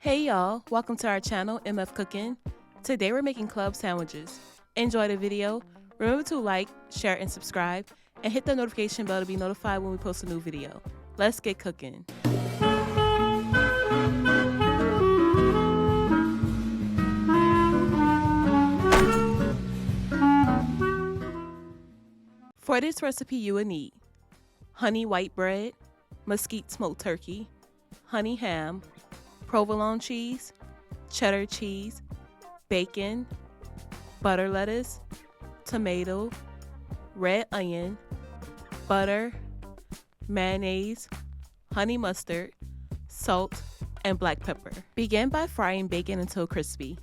Hey y'all, welcome to our channel, MF Cooking. Today we're making club sandwiches. Enjoy the video. Remember to like, share, and subscribe, and hit the notification bell to be notified when we post a new video. Let's get cooking. For this recipe you will need honey white bread, mesquite smoked turkey, honey ham, provolone cheese, cheddar cheese, bacon, butter lettuce, tomato, red onion, butter, mayonnaise, honey mustard, salt, and black pepper. Begin by frying bacon until crispy.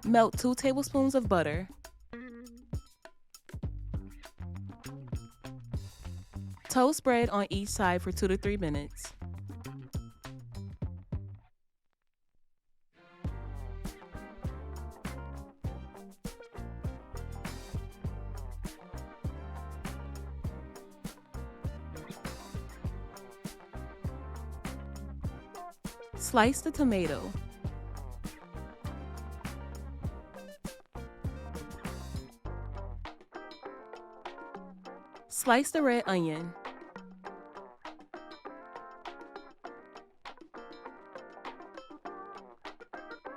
Melt 2 tablespoons of butter. Toast bread on each side for 2 to 3 minutes. Slice the tomato. Slice the red onion.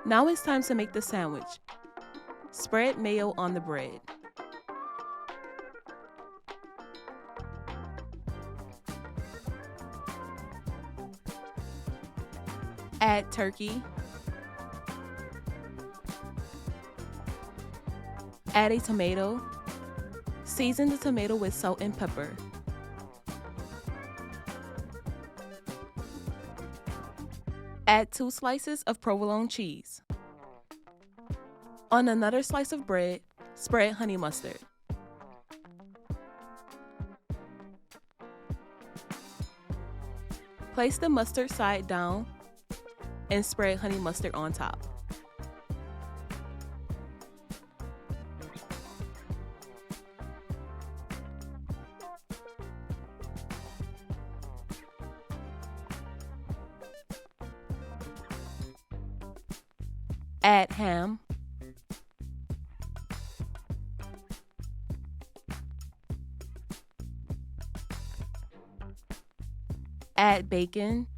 Now it's time to make the sandwich. Spread mayo on the bread. Add turkey. Add a tomato. Season the tomato with salt and pepper. Add 2 slices of provolone cheese. On another slice of bread, spread honey mustard. Place the mustard side down and spread honey mustard on top. Add ham. Add bacon.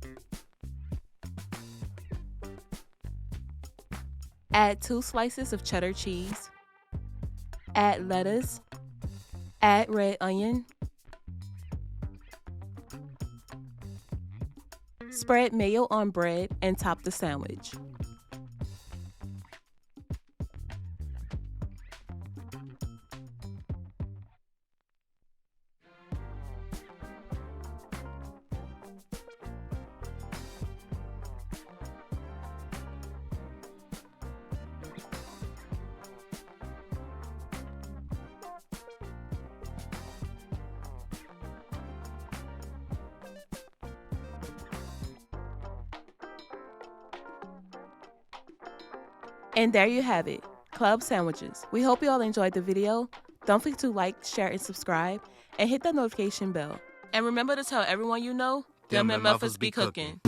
Add 2 slices of cheddar cheese. Add lettuce. Add red onion. Spread mayo on bread and top the sandwich. And there you have it, club sandwiches. We hope you all enjoyed the video. Don't forget to like, share, and subscribe, and hit that notification bell. And remember to tell everyone you know, them MFers be cooking.